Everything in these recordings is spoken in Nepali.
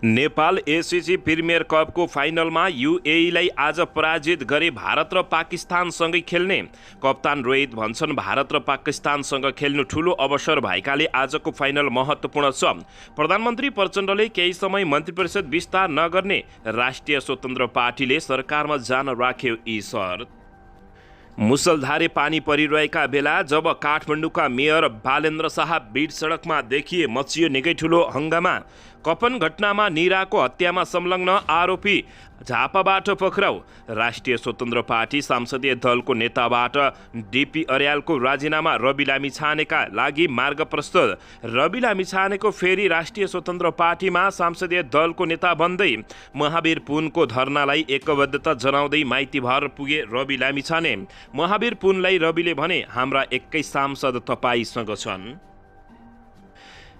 नेपाल एसिसी प्रिमियर कपको फाइनलमा युएईलाई आज पराजित गरे भारत र पाकिस्तानसँगै खेल्ने कप्तान रोहित भन्छन्। भारत र पाकिस्तानसँग खेल्नु ठूलो अवसर भएकाले आजको फाइनल महत्त्वपूर्ण छ। प्रधानमन्त्री प्रचण्डले केही समय मन्त्रीपरिषद विस्तार नगर्ने राष्ट्रिय स्वतन्त्र पार्टीले सरकारमा जान राख्यो यी शर्त। मुसलधारे पानी परिरहेका बेला जब काठमाडौँका मेयर बालेन्द्र शाह बीच सडकमा देखिए मचियो निकै ठुलो हङ्गामा। कपन घटनामा निराको हत्यामा संलग्न आरोपी झापाबाट पक्राउ। राष्ट्रिय स्वतन्त्र पार्टी संसदीय दलको नेताबाट डीपी अर्यालको राजीनामा रवि लामिछानेका लागि मार्ग प्रस्तुत। रवि लामिछानेको फेरि राष्ट्रिय स्वतन्त्र पार्टीमा संसदीय दलको नेता बन्दै महावीर पुनको धरनालाई एकबद्धता जनाउँदै माइती भर पुगे रवि लामिछाने। महावीर पुनलाई रविले भने, हाम्रा 21 सांसद तपाईसँग छन्।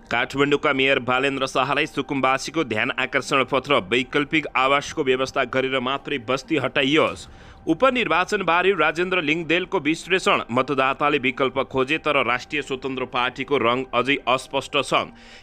काठमाडौँका मेयर बालेन्द्र शाहलाई सुकुम्बासीको ध्यान आकर्षण पत्र, वैकल्पिक आवासको व्यवस्था गरेर मात्रै बस्ती हटाइयोस्। उपनिर्वाचनबारे राजेन्द्र लिङदेलको विश्लेषण, मतदाताले विकल्प खोजे तर राष्ट्रिय स्वतन्त्र पार्टीको रङ अझै अस्पष्ट छ।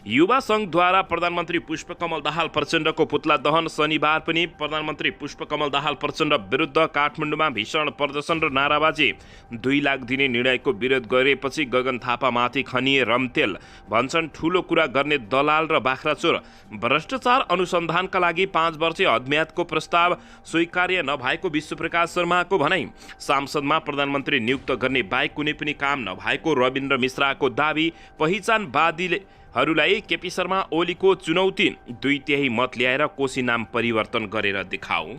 युवा सङ्घद्वारा प्रधानमन्त्री पुष्पकमल दाहाल प्रचण्डको पुतला दहन। शनिबार पनि प्रधानमन्त्री पुष्पकमल दाहाल प्रचण्ड विरुद्ध काठमाडौँमा भीषण प्रदर्शन र नाराबाजी। 2 लाख दिने निर्णयको विरोध गरेपछि गगन थापामाथि खनिए रमतेल। भन्छन् ठूलो कुरा गर्ने दलाल र बाख्राचोर। भ्रष्टाचार अनुसन्धानका लागि 5 वर्षीय हदम्यादको प्रस्ताव स्वीकार्य नभएको विश्वप्रकाश शर्माको भनाई। सांसदमा प्रधानमन्त्री नियुक्त गर्ने बाहेक कुनै पनि काम नभएको रविन्द्र मिश्राको दाबी। पहिचानवादीहरूलाई केपी शर्मा ओलीको चुनौती। 2/3 मत ल्याएर कोशी नाम परिवर्तन गरेर देखाऊ।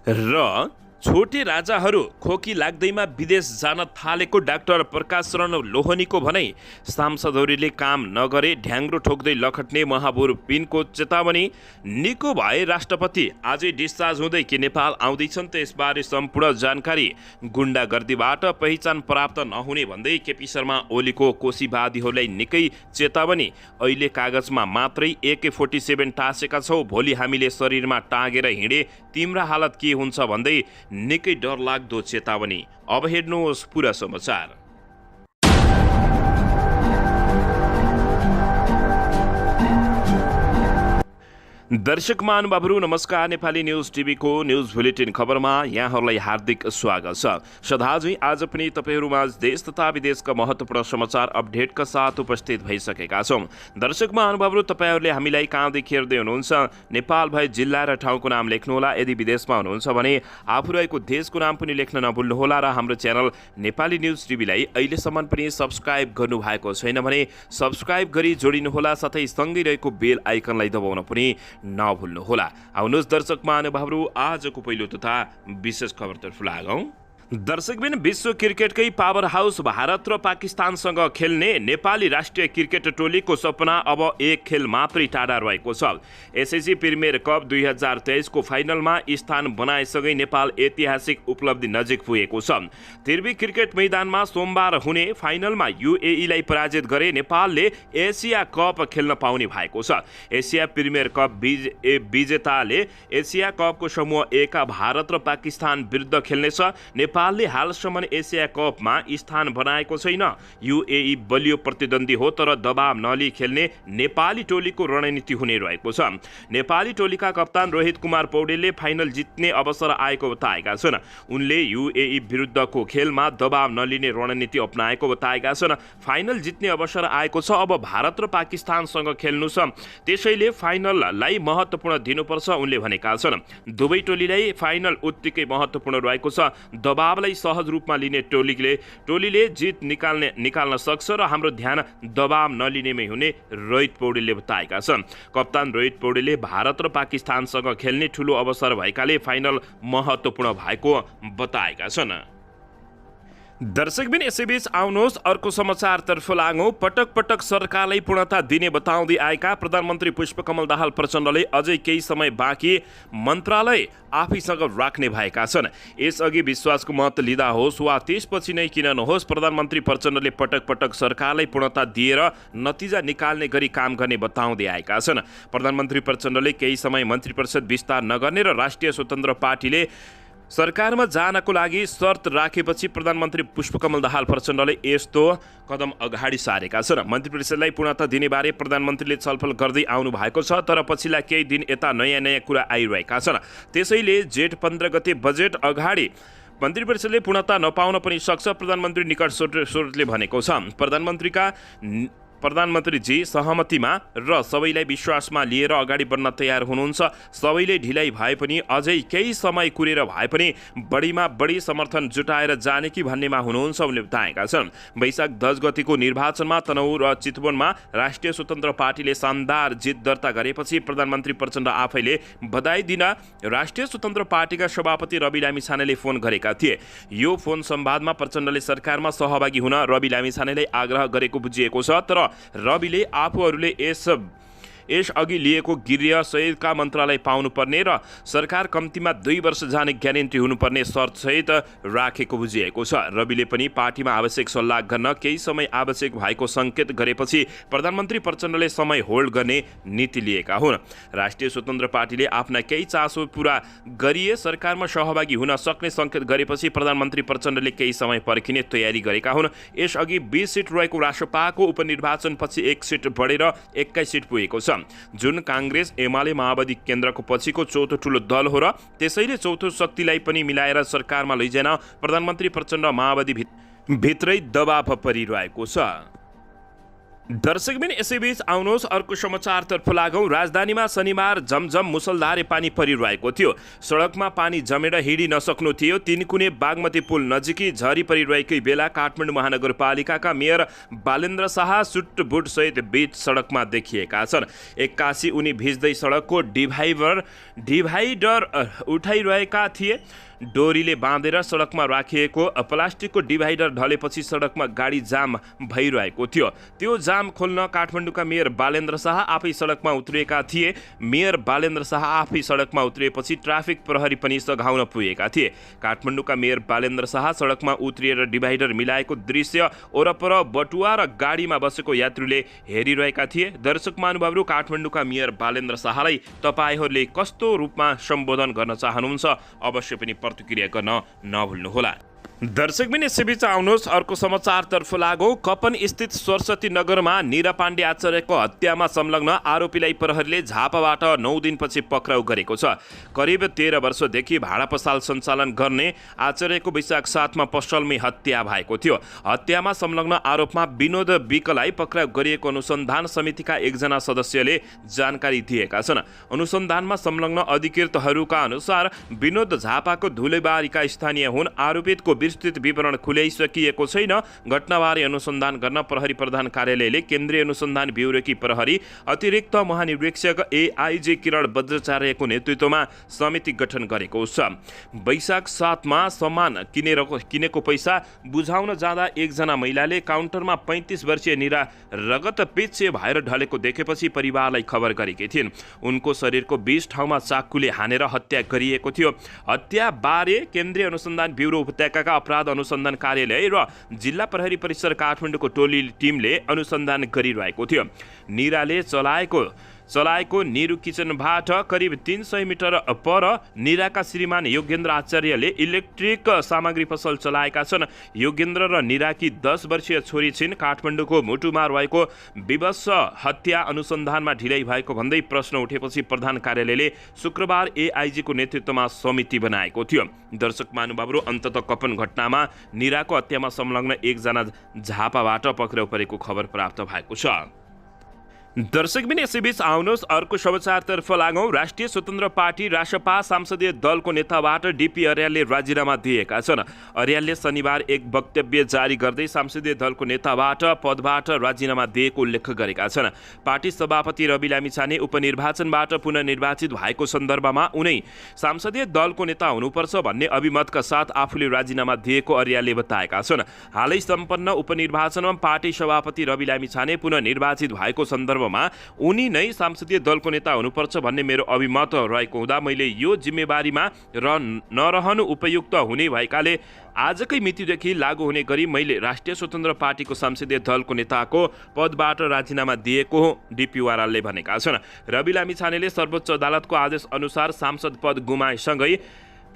र छोटे राजाहरू खोकी लाग्दैमा विदेश जान थालेको डाक्टर प्रकाश शरण लोहनीको भनाई। सांसदहरूले काम नगरे ढ्याङ्ग्रो ठोक्दै लखट्ने महाबुर पिनको चेतावनी। निको भए राष्ट्रपति आजै डिस्चार्ज हुँदै के नेपाल आउँदैछन् त यसबारे सम्पूर्ण जानकारी। गुण्डागर्दीबाट पहिचान प्राप्त नहुने भन्दै केपी शर्मा ओलीको कोशीवादीहरूलाई निकै चेतावनी। अहिले कागजमा मात्रै AK-47 टाँसेका छौ, भोलि हामीले शरीरमा टाँगेर हिँडे तिम्रा हालत के हुन्छ भन्दै निकै डरलाग्दो चेतावनी। अब हेर्नुहोस् पुरा समाचार। दर्शक महानुभावहरू नमस्कार। नेपाली न्युज टिभीको न्युज बुलेटिन खबरमा यहाँहरूलाई हार्दिक स्वागत छ। सदाझै आज पनि तपाईँहरूमाझ देश तथा विदेशका महत्त्वपूर्ण समाचार अपडेटका साथ उपस्थित भइसकेका छौँ। दर्शक महानुभावहरू, तपाईँहरूले हामीलाई कहाँदेखि हेर्दै हुनुहुन्छ नेपाल भए जिल्ला र ठाउँको नाम लेख्नुहोला। यदि विदेशमा हुनुहुन्छ भने आफू रहेको देशको नाम पनि लेख्न नभुल्नुहोला। र हाम्रो च्यानल नेपाली न्युज टिभीलाई अहिलेसम्म पनि सब्सक्राइब गर्नुभएको छैन भने सब्सक्राइब गरी जोडिनुहोला, साथै सँगै रहेको बेल आइकनलाई दबाउन पनि नभुल्नुहोला। आउनुहोस् दर्शक महानुभावहरू, आजको पहिलो तथा विशेष खबरतर्फ लागौँ। दर्शकबिन, विश्व क्रिकेटकै पावर हाउस भारत र पाकिस्तानसँग खेल्ने नेपाली राष्ट्रिय क्रिकेट टोलीको सपना अब एक खेल मात्रै टाढा रहेको छ। एसएससी प्रिमियर कप 2023 को फाइनलमा स्थान बनाएसँगै नेपाल ऐतिहासिक उपलब्धि नजिक पुगेको छ। त्रिवी क्रिकेट मैदानमा सोमबार हुने फाइनलमा युएईलाई पराजित गरे नेपालले एसिया कप खेल्न पाउने भएको छ। एसिया प्रिमियर कप विजेताले एसिया कपको समूह ए का भारत र पाकिस्तान विरुद्ध खेल्नेछ। नेपालले हालसम्म एसिया कपमा स्थान बनाएको छैन। युएई बलियो प्रतिद्वन्दी हो, तर दबाव नलिई खेल्ने नेपाली टोलीको रणनीति हुने रहेको छ। नेपाली टोलीका कप्तान रोहित कुमार पौडेलले फाइनल जित्ने अवसर आएको बताएका छन्। उनले युएई विरुद्धको खेलमा दबाव नलिने रणनीति अपनाएको बताएका छन्। फाइनल जित्ने अवसर आएको छ, अब भारत र पाकिस्तानसँग खेल्नु छ, त्यसैले फाइनललाई महत्त्वपूर्ण दिनुपर्छ उनले भनेका छन्। दुवै टोलीलाई फाइनल उत्तिकै महत्त्वपूर्ण रहेको छ। दबावलाई सहज रूपमा लिने टोलीले जित निकाल्न सक्छ र हाम्रो ध्यान दबाव नलिनेमै हुने रोहित पौडेलले बताएका छन्। कप्तान रोहित पौडेलले भारत र पाकिस्तानसँग खेल्ने ठूलो अवसर भएकाले फाइनल महत्त्वपूर्ण भएको बताएका छन्। दर्शकबिन, यसैबीच आउनुहोस् अर्को समाचारतर्फ लागौँ। पटक पटक सरकारलाई पूर्णता दिने बताउँदै आएका प्रधानमन्त्री पुष्पकमल दाहाल प्रचण्डले अझै केही समय बाँकी मन्त्रालय आफैसँग राख्ने भएका छन्। यसअघि विश्वासको मत लिँदा होस् वा त्यसपछि नै किन नहोस्, प्रधानमन्त्री प्रचण्डले पटक पटक सरकारलाई पूर्णता दिएर नतिजा निकाल्ने गरी काम गर्ने बताउँदै आएका छन्। प्रधानमन्त्री प्रचण्डले केही समय मन्त्रीपरिषद विस्तार नगर्ने र राष्ट्रिय स्वतन्त्र पार्टीले सरकारमा जानको लागि शर्त राखेपछि प्रधानमन्त्री पुष्पकमल दाहाल प्रचण्डले यस्तो कदम अगाडि सारेका छन्। मन्त्री परिषदलाई पूर्णता दिने बारे प्रधानमन्त्रीले छलफल गर्दै आउनु भएको छ, तर पछिल्ला केही दिन यता नयाँ कुरा आइरहेका छन्। त्यसैले जेठ 15 गते बजेट अगाडि मन्त्री परिषदले पूर्णता नपाउन पनि सक्छ, प्रधानमन्त्री निकट स्रोतले भनेको छ। प्रधानमन्त्रीजी सहमतिमा र सबैलाई विश्वासमा लिएर अगाडि बढ्न तयार हुनुहुन्छ। सबैले ढिलाइ भए पनि अझै केही समय कुरेर भए पनि बढीमा बढी समर्थन जुटाएर जाने कि भन्नेमा हुनुहुन्छ उनले बताएका छन्। वैशाख 10 गतिको निर्वाचनमा तनहुँ र चितवनमा राष्ट्रिय स्वतन्त्र पार्टीले शानदार जित दर्ता गरेपछि प्रधानमन्त्री प्रचण्ड आफैले बधाई दिन राष्ट्रिय स्वतन्त्र पार्टीका सभापति रवि लामिछानेले फोन गरेका थिए। यो फोन संवादमा प्रचण्डले सरकारमा सहभागी हुन रवि लामिछानेलाई आग्रह गरेको बुझिएको छ, तर रविले आफूहरूले यसअघि लिएको गृह सहितका मन्त्रालय पाउनुपर्ने र सरकार कम्तीमा 2 वर्ष जाने ग्यारेन्टी हुनुपर्ने शर्तसहित राखेको बुझिएको छ। रविले पनि पार्टीमा आवश्यक सल्लाह गर्न केही समय आवश्यक भएको सङ्केत गरेपछि प्रधानमन्त्री प्रचण्डले समय होल्ड गर्ने नीति लिएका हुन्। राष्ट्रिय स्वतन्त्र पार्टीले आफ्ना केही चासो पूरा गरिए सरकारमा सहभागी हुन सक्ने सङ्केत गरेपछि प्रधानमन्त्री प्रचण्डले केही समय पर्खिने तयारी गरेका हुन्। यसअघि 20 सिट रहेको राष्ट्रपाको उपनिर्वाचनपछि 1 सिट बढेर 21 सिट पुगेको छ, जुन काङ्ग्रेस एमाले माओवादी केन्द्रको पछिको चौथो ठुलो दल हो र त्यसैले चौथो शक्तिलाई पनि मिलाएर सरकारमा लैजान प्रधानमन्त्री प्रचण्ड माओवादी भित्रै दबाव परिरहेको छ। दर्शकबिन यसैबीच आउनुहोस् अर्को समाचारतर्फ लागौँ। राजधानीमा शनिबार झमझम मुसलधारे पानी परिरहेको थियो। सडकमा पानी जमेर हिँडी नसक्नु थियो। तिनकुने बागमती पुल नजिकै झरी परिरहेकै बेला काठमाडौँ महानगरपालिकाका मेयर बालेन्द्र शाह सुटबुट सहित बीच सडकमा देखिएका छन्। एक्कासी उनी भिज्दै सडकको डिभाइडर उठाइरहेका थिए। डोरीले बाँधेर सडकमा राखिएको प्लास्टिकको डिभाइडर ढलेपछि सडकमा गाडी जाम भइरहेको थियो। त्यो जाम खोल्न काठमाडौँका मेयर बालेन्द्र शाह आफै सडकमा उत्रिएका थिए। मेयर बालेन्द्र शाह आफै सडकमा उत्रिएपछि ट्राफिक प्रहरी पनि सघाउन पुगेका थिए। काठमाडौँका मेयर बालेन्द्र शाह सडकमा उत्रिएर डिभाइडर मिलाएको दृश्य वरपर बटुवा र गाडीमा बसेको यात्रुले हेरिरहेका थिए। दर्शक महानुभावहरू, काठमाडौँका मेयर बालेन्द्र शाहलाई तपाईहरूले कस्तो रूपमा सम्बोधन गर्न चाहनुहुन्छ अवश्य पनि प्रतिक्रिया गर्न नभुल्नुहोला। दर्शकबिन यसैबीच आउनुहोस् अर्को समाचारतर्फ लागौँ। कपन स्थित सरस्वती नगरमा निरा पाण्डे आचार्यको हत्यामा संलग्न आरोपीलाई प्रहरीले झापाबाट 9 दिनपछि पक्राउ गरेको छ। करिब 13 वर्षदेखि भाडा पसल सञ्चालन गर्ने आचार्यको वैशाख 7 मा पसलमै हत्या भएको थियो। हत्यामा संलग्न आरोपमा विनोद विकलाई पक्राउ गरिएको अनुसन्धान समितिका एकजना सदस्यले जानकारी दिएका छन्। अनुसन्धानमा संलग्न अधिकृतहरूका अनुसार विनोद झापाको धुलेबारीका स्थानीय हुन्। आरोपितको विस्तृत विवरण खुल्याइसकिएको छैन। घटनाबारे अनुसन्धान गर्न प्रहरी प्रधान कार्यालयले केन्द्रीय अनुसन्धान ब्युरोकी प्रहरी अतिरिक्त महानिरीक्षक एआइजी किरण बज्राचार्यको नेतृत्वमा समिति गठन गरेको छ। वैशाख 7 मा सामान किनेको पैसा बुझाउन जाँदा एकजना महिलाले काउन्टरमा 35 वर्षीय निरा रगत पिच्छे भएर ढलेको देखेपछि परिवारलाई खबर गरेकी थिइन्। उनको शरीरको 20 ठाउँमा चाकुले हानेर हत्या गरिएको थियो। हत्या बारे केन्द्रीय अनुसन्धान ब्युरो उपत्यकाका अपराध अनुसन्धान कार्यालय र जिल्ला प्रहरी परिसर काठमाडौँको टोली टिमले अनुसन्धान गरिरहेको थियो। निराले चलाएको निरु किचनबाट करिब 300 मिटर पर निराका श्रीमान योगेन्द्र आचार्यले इलेक्ट्रिक सामग्री पसल चलाएका छन्। योगेन्द्र र निराकी 10 वर्षीय छोरी छिन्। काठमाडौँको मुटुमा रहेको विवश हत्या अनुसन्धानमा ढिलाइ भएको भन्दै प्रश्न उठेपछि प्रधान कार्यालयले शुक्रबार एआइजीको नेतृत्वमा समिति बनाएको थियो। दर्शक महानुभावहरू, अन्ततः कपन घटनामा निराको हत्यामा संलग्न एकजना झापाबाट पक्राउ परेको खबर प्राप्त भएको छ। दर्शकबिन यसैबीच आउनुहोस् अर्को समाचारतर्फ लागौँ। राष्ट्रिय स्वतन्त्र पार्टी रासपा संसदीय दलको नेताबाट डीपी अर्यालले राजीनामा दिएका छन्। अर्यालले शनिबार एक वक्तव्य जारी गर्दै संसदीय दलको नेताबाट पदबाट राजीनामा दिएको उल्लेख गरेका छन्। पार्टी सभापति रवि लामिछाने उपनिर्वाचनबाट पुनः निर्वाचित भएको सन्दर्भमा उनै संसदीय दलको नेता हुनुपर्छ भन्ने अभिमतका साथ आफूले राजीनामा दिएको अर्यालले बताएका छन्। हालै सम्पन्न उपनिर्वाचनमा पार्टी सभापति रवि लामिछाने पुनः निर्वाचित भएको सन्दर्भ उनी नै संसदीय दलको नेता हुनुपर्छ भन्ने मेरो अभिमत रहेको हुँदा मैले यो जिम्मेवारीमा नरहनु उपयुक्त हुने भएकाले आजकै मितिदेखि लागू हुने गरी मैले राष्ट्रिय स्वतन्त्र पार्टीको संसदीय दलको नेताको पदबाट राजीनामा दिएको हो, डीपी अर्यालले भनेका छन्। रवि लामिछानेले सर्वोच्च अदालतको आदेश अनुसार सांसद पद गुमाएसँगै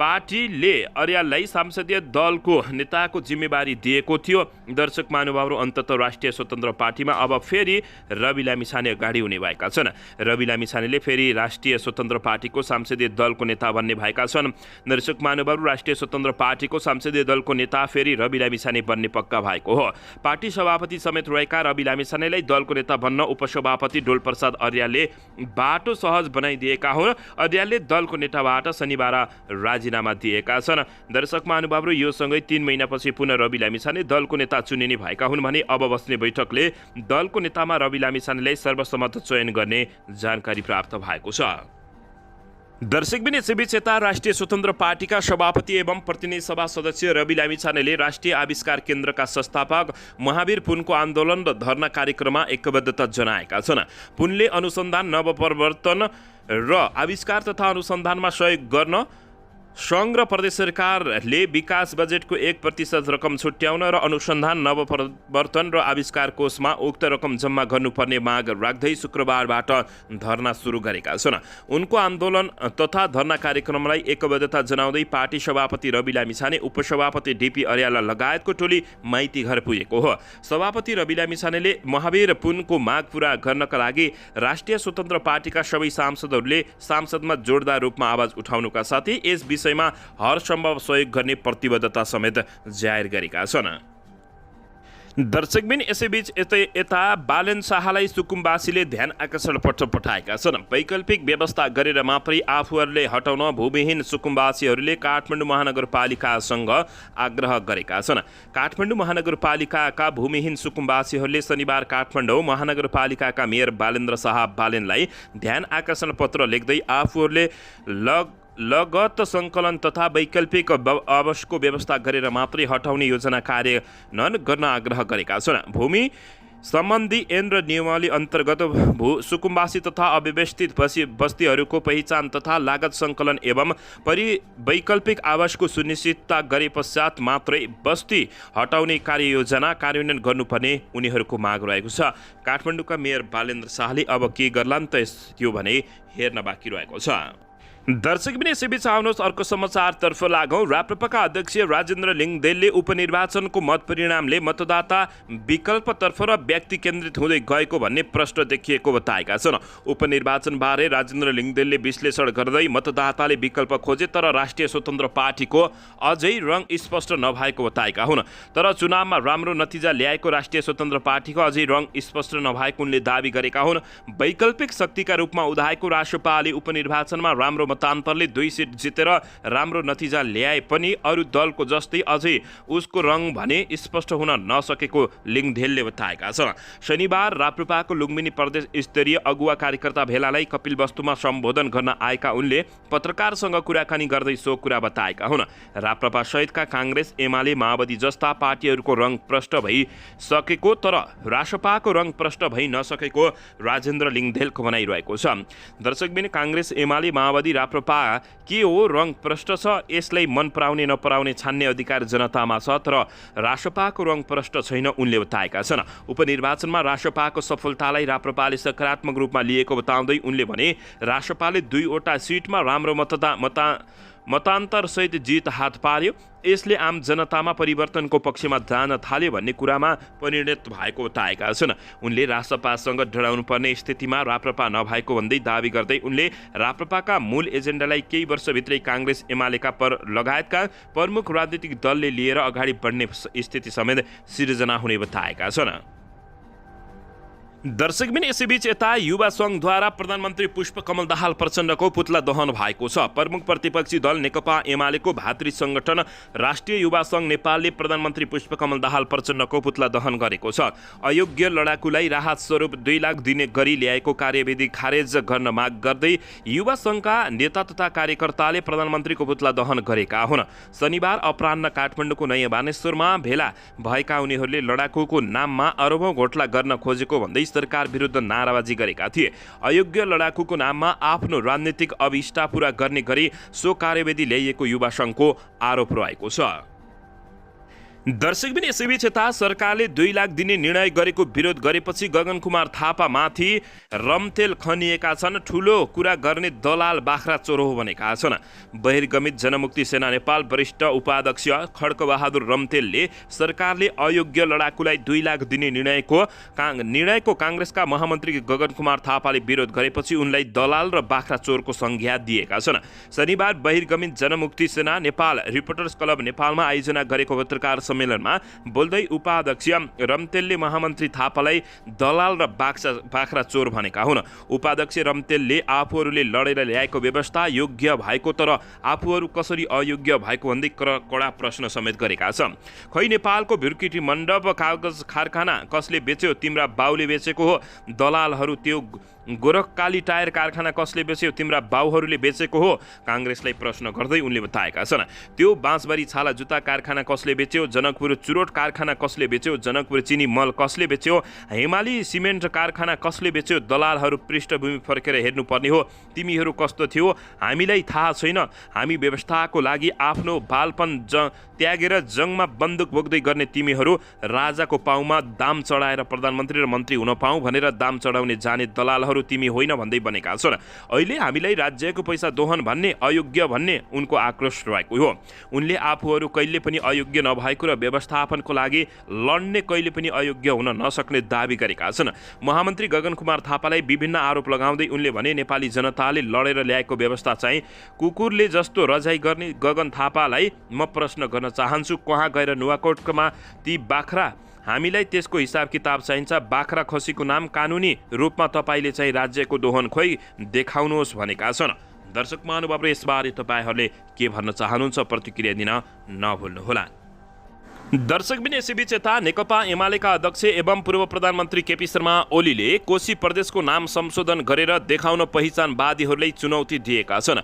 पार्टीले अर्याललाई संसदीय दलको नेताको जिम्मेवारी दिएको थियो। दर्शक महानुभावहरू, अन्ततः राष्ट्रिय स्वतन्त्र पार्टीमा अब फेरि रवि लामिछाने अगाडि हुने भएका छन्। रवि लामिछानेले फेरि राष्ट्रिय स्वतन्त्र पार्टीको संसदीय दलको नेता बन्ने भएका छन्। दर्शक महानुभावहरू, राष्ट्रिय स्वतन्त्र पार्टीको संसदीय दलको नेता फेरि रवि लामिछाने बन्ने पक्का भएको हो। पार्टी सभापति समेत रहेका रवि लामिछानेलाई दलको नेता बन्न उपसभापति डोलप्रसाद अर्यालले बाटो सहज बनाइदिएका हुन्। अर्यालले दलको नेताबाट शनिबार राजीनामा दिएका छन्। दर्शक महानुभावहरू, यो सँगै 3 महिनापछि पुनः रवि लामिछाने दलको नेता चुनिने भएका हुन् भने अब बस्ने बैठकले दलको नेतामा रवि लामिछानेलाई सर्वसम्मत चयन गर्ने जानकारी प्राप्त भएको छ। दर्शकबिन, यसैबीच यता राष्ट्रिय स्वतन्त्र पार्टीका सभापति एवं प्रतिनिधि सभा सदस्य रवि लामिछानेले राष्ट्रिय आविष्कार केन्द्रका संस्थापक महावीर पुनको आन्दोलन र धरना कार्यक्रममा एकबद्धता जनाएका छन्। पुनले अनुसन्धान, नवप्रवर्तन र आविष्कार तथा अनुसन्धानमा सहयोग गर्न सङ्घ र प्रदेश सरकारले विकास बजेटको 1% रकम छुट्याउन र अनुसन्धान, नवप्रवर्तन र आविष्कार कोषमा उक्त रकम जम्मा गर्नुपर्ने माग राख्दै शुक्रबारबाट धरना सुरु गरेका छन्। उनको आन्दोलन तथा धरना कार्यक्रमलाई एकबद्धता जनाउँदै पार्टी सभापति रवि लामिछाने, उपसभापति डीपी अर्याल लगायतको टोली माइती घर पुगेको हो। सभापति रवि लामिछानेले महावीर पुनको माग पूरा गर्नका लागि राष्ट्रिय स्वतन्त्र पार्टीका सबै सांसदहरूले संसदमा जोरदार रूपमा आवाज उठाउनुका साथै यस विषयमा हर सम्भव सहयोग गर्ने प्रतिबद्धता समेत जाहेर गरेका छन्। दर्शकबिन, यसैबीच यता बालेन शाहलाई सुकुम्बासीले ध्यान आकर्षण पत्र पठाएका छन्। वैकल्पिक व्यवस्था गरेर मात्रै आफूहरूले हटाउन भूमिहीन सुकुम्बासीहरूले काठमाडौँ महानगरपालिकासँग आग्रह गरेका छन्। काठमाडौँ महानगरपालिकाका भूमिहीन सुकुम्बासीहरूले शनिबार काठमाडौँ महानगरपालिकाका मेयर बालेन्द्र शाह बालेनलाई ध्यान आकर्षण पत्र लेख्दै आफूहरूले लगत सङ्कलन तथा वैकल्पिक आवासको व्यवस्था गरेर मात्रै हटाउने योजना कार्यान्वयन गर्न आग्रह गरेका छन्। भूमि सम्बन्धी ऐन र नियमावली अन्तर्गत सुकुम्बासी तथा अव्यवस्थित बस्तीहरूको पहिचान तथा लागत सङ्कलन एवं वैकल्पिक आवासको सुनिश्चितता गरे पश्चात मात्रै बस्ती हटाउने कार्ययोजना कार्यान्वयन गर्नुपर्ने उनीहरूको माग रहेको छ। काठमाडौँका मेयर बालेन्द्र शाहले अब के गर्लान् त त्यो भने हेर्न बाँकी रहेको छ। दर्शकबिन, यसैबीच आउनुहोस् अर्को समाचारतर्फ लागौँ। राप्रपाका अध्यक्ष राजेन्द्र लिङदेलले उपनिर्वाचनको मत परिणामले मतदाता विकल्पतर्फ र व्यक्ति केन्द्रित हुँदै गएको भन्ने प्रश्न देखिएको बताएका छन्। उपनिर्वाचनबारे राजेन्द्र लिङदेलले विश्लेषण गर्दै मतदाताले विकल्प खोजे तर राष्ट्रिय स्वतन्त्र पार्टीको अझै रङ स्पष्ट नभएको बताएका हुन्। तर चुनावमा राम्रो नतिजा ल्याएको राष्ट्रिय स्वतन्त्र पार्टीको अझै रङ स्पष्ट नभएको उनले दावी गरेका हुन्। वैकल्पिक शक्तिका रूपमा उदाएको रासपाले उपनिर्वाचनमा राम्रो मतान्तरले 2 सिट जितेर राम्रो नतिजा ल्याए पनि अरू दलको जस्तै अझै उसको रङ भने स्पष्ट हुन नसकेको लिङदेलले बताएका छन्। शनिबार राप्रपाको लुम्बिनी प्रदेश स्तरीय अगुवा कार्यकर्ता भेलालाई कपिलवस्तुमा सम्बोधन गर्न आएका उनले पत्रकारसँग कुराकानी गर्दै सो कुरा बताएका हुन्। राप्रपा सहितका काङ्ग्रेस, एमाले, माओवादी जस्ता पार्टीहरूको रङ प्रष्ट भइसकेको तर रासपाको रङ प्रष्ट भइ नसकेको राजेन्द्र लिङदेलको भनाइरहेको छ। दर्शकबिन, काङ्ग्रेस, एमाले, माओवादी, राप्रपा के हो रङ प्रष्ट छ, यसलाई मन पराउने नपराउने छान्ने अधिकार जनतामा छ तर रासपाको रङ प्रष्ट छैन उनले बताएका छन्। उपनिर्वाचनमा रासपाको सफलतालाई राप्रपाले सकारात्मक रूपमा लिएको बताउँदै उनले भने रासपाले 2वटा सिटमा राम्रो मतान्तरसहित जित हात पार्यो। यसले आम जनतामा परिवर्तनको पक्षमा जान थाल्यो भन्ने कुरामा परिणत भएको बताएका छन्। उनले रासपासँग डराउनु पर्ने स्थितिमा राप्रपा नभएको भन्दै दावी गर्दै उनले राप्रपाका मूल एजेन्डालाई केही वर्षभित्रै काङ्ग्रेस, एमालेका लगायतका प्रमुख राजनीतिक दलले लिएर अगाडि बढ्ने स्थिति समेत सिर्जना हुने बताएका छन्। दर्शकबिन, यसैबीच यता युवा सङ्घद्वारा प्रधानमन्त्री पुष्पकमल दाहाल प्रचण्डको पुतला दहन भएको छ। प्रमुख प्रतिपक्षी दल नेकपा एमालेको भातृ सङ्गठन राष्ट्रिय युवा सङ्घ नेपालले प्रधानमन्त्री पुष्पकमल दाहाल प्रचण्डको पुतला दहन गरेको छ। अयोग्य लडाकुलाई राहत स्वरूप 2 लाख दिने गरी ल्याएको कार्यविधि खारेज गर्न माग गर्दै युवा सङ्घका नेता तथा कार्यकर्ताले प्रधानमन्त्रीको पुतला दहन गरेका हुन्। शनिबार अपराह्न काठमाडौँको नयाँ बानेश्वरमा भेला भएका उनीहरूले लडाकुको नाममा अरबौं घोटाला गर्न खोजेको भन्दै सरकार विरुद्ध नाराबाजी गरेका थिए। अयोग्य लडाकुको नाममा आफ्नो राजनीतिक अभिष्टा पूरा गर्ने गरी सो कार्यविधि ल्याइएको युवा सङ्घको आरोप रहेको छ। दर्शकबिन यसैबीच यता सरकारले 2 लाख दिने निर्णय गरेको विरोध गरेपछि गगन कुमार थापामाथि रमतेल खनिएका छन्। ठुलो कुरा गर्ने दलाल बाख्रा चोर हो भनेका छन्। बहिर्गमित जनमुक्ति सेना नेपाल वरिष्ठ उपाध्यक्ष खड्कबहादुर रमतेलले सरकारले अयोग्य लडाकुलाई 2 लाख दिने निर्णयको काङ्ग्रेसका महामन्त्री गगन कुमार थापाले विरोध गरेपछि उनलाई दलाल र बाख्रा चोरको संज्ञा दिएका छन्। शनिबार बहिर्गमित जनमुक्ति सेना नेपाल रिपोर्टर्स क्लब नेपालमा आयोजना गरेको पत्रकार सम्मेलनमा बोल्दै उपाध्यक्ष रमतेलले महामन्त्री थापालाई दलाल र बाख्रा चोर भनेका हुन्। उपाध्यक्ष रमतेलले आफूहरूले लडेर ल्याएको व्यवस्था योग्य भएको तर आफूहरू कसरी अयोग्य भएको भन्दै कडा प्रश्न समेत गरेका छन्। खै नेपालको भिर्किटी मण्डप कागज कारखाना कसले बेच्यो? तिम्रा बाउले बेचेको हो। दलालहरू त्यो गोरखकाली टायर कारखाना कसले बेच्यो? तिम्रा बाउहरूले बेचेको हो। काङ्ग्रेसलाई प्रश्न गर्दै उनले बताएका छन्। त्यो बाँसबारी छाला जुत्ता कारखाना कसले बेच्यो? जनकपुर चुरोट कारखाना कसले बेच्यो? जनकपुर चिनी मल कसले बेच्यो? हिमाली सिमेन्ट कारखाना कसले बेच्यो? दलालहरू पृष्ठभूमि फर्केर हेर्नुपर्ने हो। तिमीहरू कस्तो थियो हामीलाई थाहा छैन। हामी व्यवस्थाको लागि आफ्नो बालपन त्यागेर जङमा बन्दुक बोक्दै गर्ने तिमीहरू राजाको पाउमा दाम चढाएर प्रधानमन्त्री र मन्त्री हुन पाऊ भनेर दाम चढाउने जाने दलालहरू तिमी होइन भन्दै बनेका छन्। अहिले हामीलाई राज्यको पैसा दोहन भन्ने अयोग्य भन्ने उनको आक्रोश रहेको हो। उनले आफूहरू कहिले पनि अयोग्य नभएको र व्यवस्थापनको लागि लड्ने कहिले पनि अयोग्य हुन नसक्ने दावी गरेका छन्। महामन्त्री गगन कुमार थापालाई विभिन्न आरोप लगाउँदै उनले भने नेपाली जनताले लडेर ल्याएको व्यवस्था चाहिँ कुकुरले जस्तो रजाइ गर्ने गगन थापालाई म प्रश्न गर्न चाहन्छु। कहाँ गएर नुवाकोटमा ती बाख्रा हामीलाई त्यसको हिसाब किताब चाहिन्छ। बाख्रा खसीको नाम कानुनी रूपमा तपाईँले चाहिँ राज्यको दोहन खोइ देखाउनुहोस् भनेका छन्। दर्शक महानुभाव यसबारे तपाईँहरूले के भन्न चाहनुहुन्छ प्रतिक्रिया दिन नभुल्नुहोला। दर्शकबिन यसैबीच यता नेकपा एमालेका अध्यक्ष एवं पूर्व प्रधानमन्त्री केपी शर्मा ओलीले कोशी प्रदेशको नाम संशोधन गरेर देखाउन पहिचानवादीहरूलाई चुनौती दिएका छन्।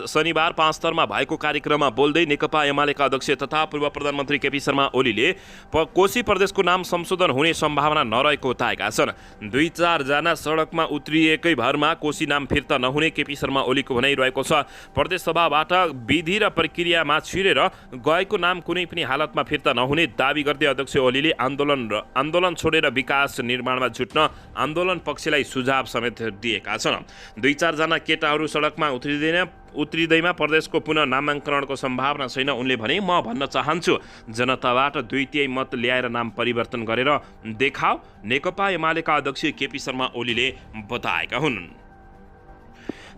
शनिबार पाँचथरमा भएको कार्यक्रममा बोल्दै नेकपा एमालेका अध्यक्ष तथा पूर्व प्रधानमन्त्री केपी शर्मा ओलीले कोशी प्रदेशको नाम संशोधन हुने सम्भावना नरहेको बताएका छन्। 2-4 जना सडकमा उत्रिएकै भरमा कोशी नाम फिर्ता नहुने केपी शर्मा ओलीको भनाइरहेको छ। प्रदेश सभाबाट विधि र प्रक्रियामा छिरेर गएको नाम कुनै पनि हालतमा फिर्ता नहुने दावी गर्दै अध्यक्ष ओलीले आन्दोलन छोडेर विकास निर्माणमा जुट्न आन्दोलन पक्षलाई सुझाव समेत दिएका छन्। 2-4 जना केटाहरू सडकमा उत्रिँदैमा प्रदेशको पुनः नामाङ्करणको सम्भावना छैन। उनले भने म भन्न चाहन्छु जनताबाट 2/3 मत ल्याएर नाम परिवर्तन गरेर देखाऊ। नेकपा एमालेका अध्यक्ष केपी शर्मा ओलीले बताएका हुन्।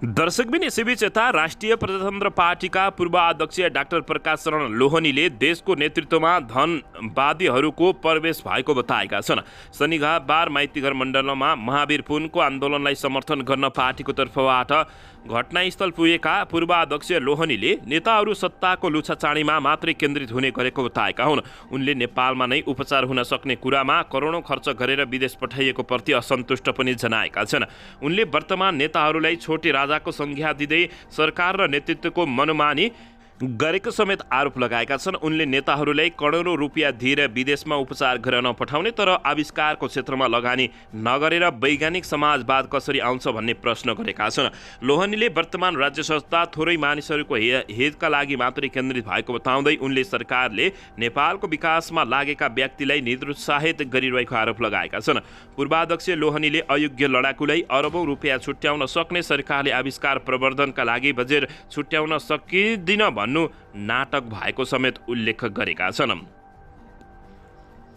दर्शकबिन यसैबीच यता राष्ट्रिय प्रजातन्त्र पार्टीका पूर्व अध्यक्ष डाक्टर प्रकाश शरण लोहनीले देशको नेतृत्वमा धनवादीहरूको प्रवेश भएको बताएका छन्। शनिबार माइतीघर मण्डलमा महावीर पुनको आन्दोलनलाई समर्थन गर्न पार्टीको तर्फबाट घटनास्थल पुगेका पूर्व अध्यक्ष लोहनीले नेताहरू सत्ताको लुछाचाँडीमा मात्रै केन्द्रित हुने गरेको बताएका हुन्। उनले नेपालमा नै उपचार हुन सक्ने कुरामा करोडौँ खर्च गरेर विदेश पठाइएको प्रति असन्तुष्ट पनि जनाएका छन्। उनले वर्तमान नेताहरूलाई छोटे राजाको संज्ञा दिँदै सरकार र नेतृत्वको मनमानी गरेको समेत आरोप लगाएका छन्। उनले नेताहरूलाई करोडौँ रुपियाँ दिएर विदेशमा उपचार गर्न पठाउने तर आविष्कारको क्षेत्रमा लगानी नगरेर वैज्ञानिक समाजवाद कसरी आउँछ भन्ने प्रश्न गरेका छन्। लोहनीले वर्तमान राज्य संस्था थोरै मानिसहरूको हितका लागि मात्रै केन्द्रित भएको बताउँदै उनले सरकारले नेपालको विकासमा लागेका व्यक्तिलाई निरुत्साहित गरिरहेको आरोप लगाएका छन्। पूर्वाध्यक्ष लोहनीले अयोग्य लडाकुलाई अरबौँ रुपियाँ छुट्याउन सक्ने सरकारले आविष्कार प्रवर्धनका लागि बजेट छुट्याउन सकिँदैन नाटक भएको समेत उल्लेख गरेका छन्।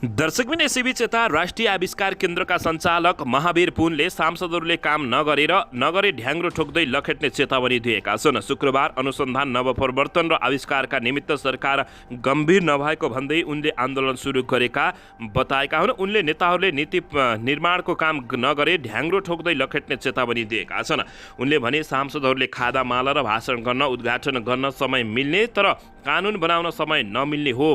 दर्शकबिन यसैबीच यता राष्ट्रिय आविष्कार केन्द्रका सञ्चालक महावीर पुनले सांसदहरूले काम नगरे ढ्याङ्ग्रो ठोक्दै लखेट्ने चेतावनी दिएका छन्। शुक्रबार अनुसन्धान नवप्रवर्तन र आविष्कारका निमित्त सरकार गम्भीर नभएको भन्दै उनले आन्दोलन सुरु गरेका बताएका हुन्। उनले नेताहरूले नीति निर्माणको काम नगरे ढ्याङ्ग्रो ठोक्दै लखेट्ने चेतावनी दिएका छन्। उनले भने सांसदहरूले खादा माला र भाषण गर्न उद्घाटन गर्न समय मिल्ने तर कानुन बनाउन समय नमिल्ने हो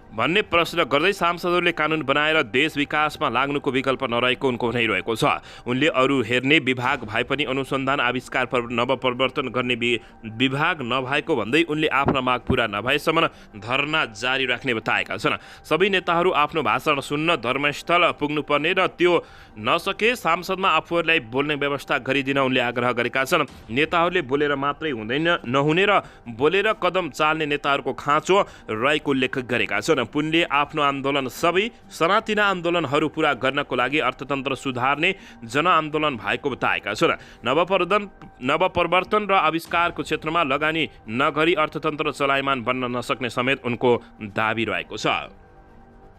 भन्ने प्रश्न गर्दै सांसदहरूले कानुन बनाएर देश विकासमा लाग्नुको विकल्प नरहेको उनको भनाइरहेको छ। उनले अरू हेर्ने विभाग भए पनि अनुसन्धान आविष्कार नवप्रवर्तन गर्ने विभाग नभएको भन्दै उनले आफ्ना माग पूरा नभएसम्म धरना जारी राख्ने बताएका छन्। सबै नेताहरू आफ्नो भाषण सुन्न धर्मस्थल पुग्नुपर्ने र त्यो नसके सांसदमा आफूहरूलाई बोल्ने व्यवस्था गरिदिन उनले आग्रह गरेका छन्। नेताहरूले बोलेर मात्रै नहुने र बोलेर कदम चाल्ने नेताहरूको खाँचो रहेको उल्लेख गरेका छन्। छन्। पुनले आफ्नो आन्दोलन सबै सनातिना आन्दोलनहरू पूरा गर्नको लागि अर्थतन्त्र सुधार्ने जनआन्दोलन भएको बताएका छन्। नवपरिवर्तन र आविष्कारको क्षेत्रमा लगानी नगरी अर्थतन्त्र चलायमान बन्न नसक्ने समेत उनको दाबी रहेको छ।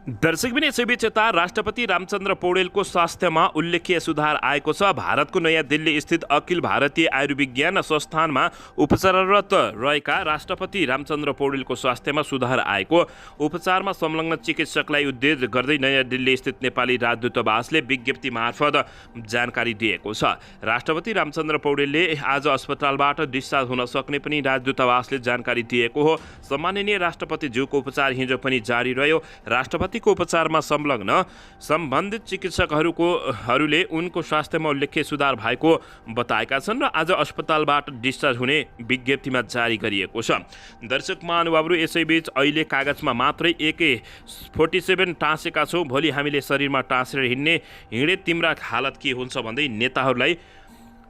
दर्शकबिन यसैबीच यता राष्ट्रपति रामचन्द्र पौडेलको स्वास्थ्यमा उल्लेख्य सुधार आएको छ। भारतको नयाँ दिल्ली स्थित अखिल भारतीय आयुर्विज्ञान संस्थानमा उपचाररत रहेका राष्ट्रपति रामचन्द्र पौडेलको स्वास्थ्यमा सुधार आएको उपचारमा संलग्न चिकित्सकलाई उद्धृत गर्दै नयाँ दिल्ली स्थित नेपाली राजदूतावासले विज्ञप्ति मार्फत जानकारी दिएको छ। राष्ट्रपति रामचन्द्र पौडेलले आज अस्पतालबाट डिस्चार्ज हुन सक्ने पनि राजदूतावासले जानकारी दिएको हो। सम्माननीय राष्ट्रपतिज्यूको उपचार हिजो पनि जारी रह्यो। राष्ट्रपतिको उपचारमा संलग्न सम्बन्धित चिकित्सकहरूले उनको स्वास्थ्यमा उल्लेख्य सुधार भएको बताएका छन् र आज अस्पतालबाट डिस्चार्ज हुने विज्ञप्तिमा जारी गरिएको छ। दर्शक महानुभावहरू, यसैबीच अहिले कागजमा मात्रै AK-47 टाँसेका छौँ, भोलि हामीले शरीरमा टाँसेर हिँडे तिम्रा हालत के हुन्छ भन्दै नेताहरूलाई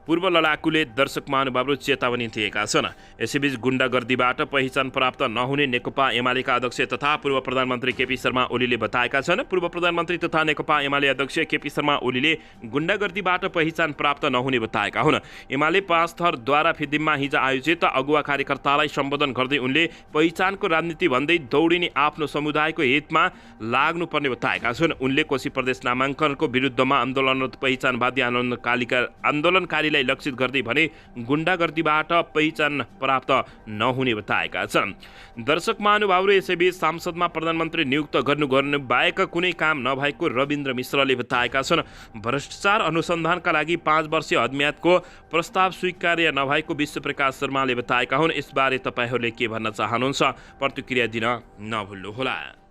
पूर्व लडाकुले दर्शक महानुभावहरू चेतावनी दिएका छन्। यसैबीच गुण्डागर्दीबाट पहिचान प्राप्त नहुने नेकपा एमालेका अध्यक्ष तथा पूर्व प्रधानमन्त्री केपी शर्मा ओलीले बताएका छन्। पूर्व प्रधानमन्त्री तथा नेकपा एमाले अध्यक्ष केपी शर्मा ओलीले गुण्डागर्दीबाट पहिचान प्राप्त नहुने बताएका हुन्। एमाले 5 थरद्वारा फिदिममा हिजो आयोजित अगुवा कार्यकर्तालाई सम्बोधन गर्दै उनले पहिचानको राजनीति भन्दै दौडिने आफ्नो समुदायको हितमा लाग्नुपर्ने बताएका छन्। उनले कोशी प्रदेश नामाङ्कनको विरुद्धमा आन्दोलनरत पहिचानवादी आन्दोलनकारीलाई लक्षित गर्दै भने गुण्डागर्दीबाट पहिचान प्राप्त नहुने बताएका छन्। दर्शक महानुभावहरू, यसैबीच सांसदमा प्रधानमन्त्री नियुक्त गर्नु बाहेक कुनै काम नभएको रविन्द्र मिश्रले बताएका छन्। भ्रष्टाचार अनुसन्धानका लागि 5 वर्षीय हदम्यादको प्रस्ताव स्वीकार्य नभएको विश्वप्रकाश शर्माले बताएका हुन्। यसबारे तपाईहरूले के भन्न चाहनुहुन्छ? प्रतिक्रिया दिन नभुल्नुहोला।